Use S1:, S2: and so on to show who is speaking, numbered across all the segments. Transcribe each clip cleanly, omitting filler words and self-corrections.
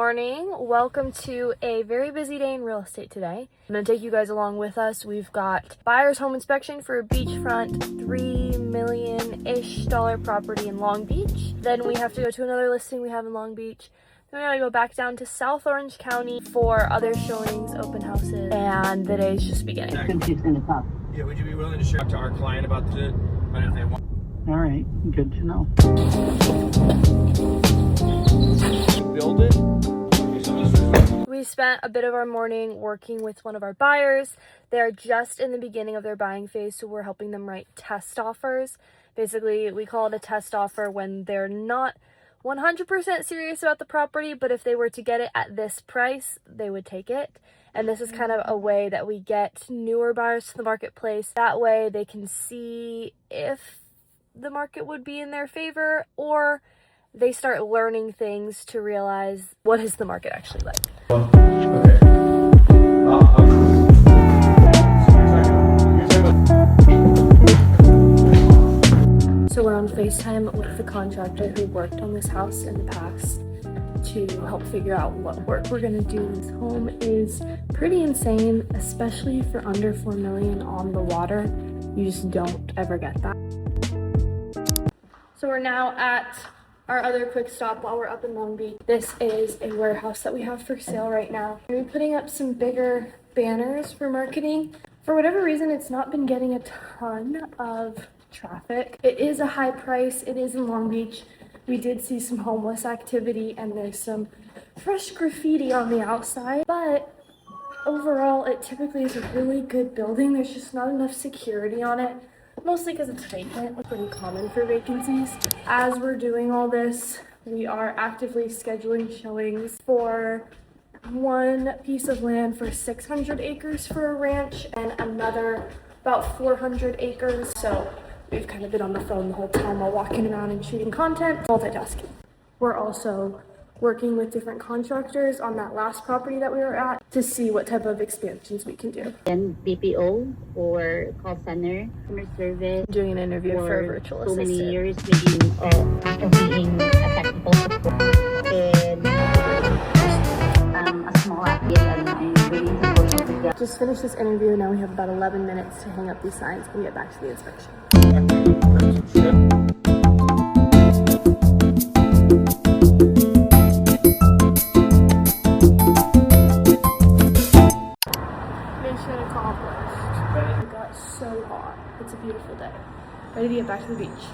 S1: morning. Welcome to a very busy day in real estate today. I'm going to take you guys along with us. We've got buyer's home inspection for a beachfront $3 million-ish property in Long Beach. Then we have to go to another listing we have in Long Beach. Then we gotta go back down to South Orange County for other showings, open houses, and the day's just beginning.
S2: Yeah, would you be willing to share to our client about if they want?
S3: All right, good to know.
S2: Build it.
S1: We spent a bit of our morning working with one of our buyers. They're just in the beginning of their buying phase, so we're helping them write test offers. Basically, we call it a test offer when they're not 100% serious about the property, but if they were to get it at this price, they would take it. And this is kind of a way that we get newer buyers to the marketplace. That way they can see if the market would be in their favor, or they start learning things to realize what is the market actually like.
S2: Okay.
S1: So we're on FaceTime with the contractor who worked on this house in the past to help figure out what work we're gonna do. This home is pretty insane, especially for under $4 million on the water. You just don't ever get that. So we're now at our other quick stop while we're up in Long Beach. This is a warehouse that we have for sale right now. We're putting up some bigger banners for marketing. For whatever reason, it's not been getting a ton of traffic. It is a high price. It is in Long Beach. We did see some homeless activity and there's some fresh graffiti on the outside, but overall it typically is a really good building. There's just not enough security on it, mostly because it's vacant. It's pretty common for vacancies. As we're doing all this, we are actively scheduling showings for one piece of land for 600 acres for a ranch and another about 400 acres. So we've kind of been on the phone the whole time while walking around and shooting content, multitasking. We're also working with different contractors on that last property that we were at to see what type of expansions we can do.
S4: And BPO or call center, customer service.
S1: Doing an interview for a virtual
S4: so
S1: assistant.
S4: many years maybe of being a technical support and a small application. I'm willing to go to the
S1: Just finished this interview. Now we have about 11 minutes to hang up these signs and get back to the inspection. Mission accomplished. It got so hot. It's a beautiful day. Ready to get back to the beach.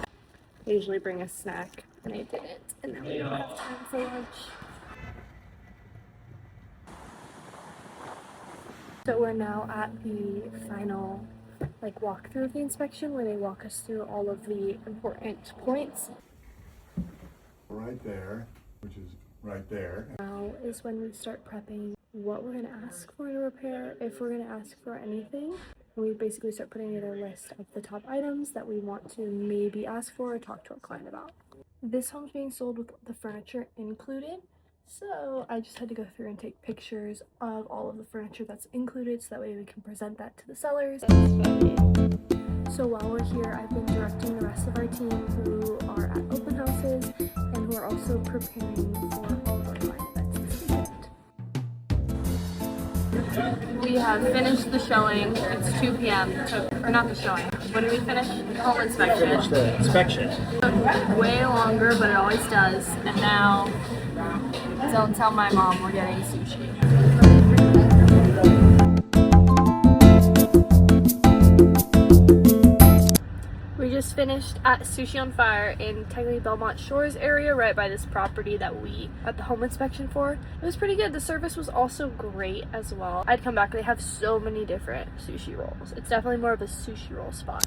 S1: I usually bring a snack and I didn't. And now we don't have time for lunch. So we're now at the final walkthrough of the inspection where they walk us through all of the important points.
S5: Right there, which is right there.
S1: Now is when we start prepping what we're going to ask for in a repair, if we're going to ask for anything. And we basically start putting together a list of the top items that we want to maybe ask for or talk to our client about. This home's being sold with the furniture included. So I just had to go through and take pictures of all of the furniture that's included so that way we can present that to the sellers. So while we're here, I've been directing the rest of our team who are at open houses and who are also preparing for all of our client events this weekend. We have finished the showing. It's 2 p.m. Or not the showing. When did we finish? The home inspection.
S2: Finish the inspection.
S1: It took way longer, but it always does. And now, don't tell my mom we're getting sushi. We just finished at Sushi on Fire in technically Belmont Shores area, right by this property that we had the home inspection for. It was pretty good. The service was also great as well. I'd come back. They have so many different sushi rolls. It's definitely more of a sushi roll spot.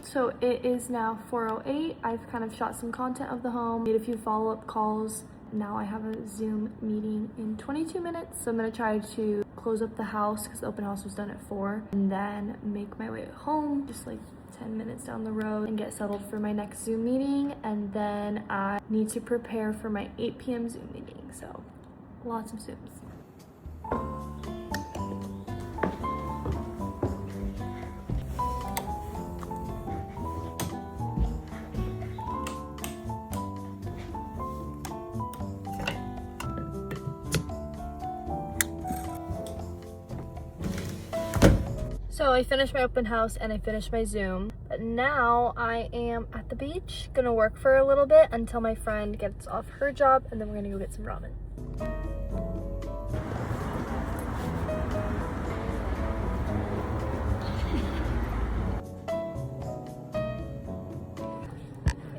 S1: So it is now 4:08. I've kind of shot some content of the home, made a few follow-up calls. Now I have a Zoom meeting in 22 minutes. So I'm gonna try to close up the house because the open house was done at 4 and then make my way home, just 10 minutes down the road, and get settled for my next Zoom meeting. And then I need to prepare for my 8 p.m. Zoom meeting. So lots of Zooms. So I finished my open house and I finished my Zoom, but now I am at the beach, gonna work for a little bit until my friend gets off her job, and then we're gonna go get some ramen.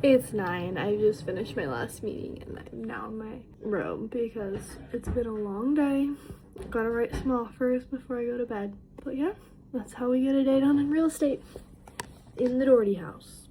S1: It's 9. I just finished my last meeting and I'm now in my room because it's been a long day. Gotta write some offers before I go to bed. But yeah, that's how we get a day done in real estate in the Doherty house.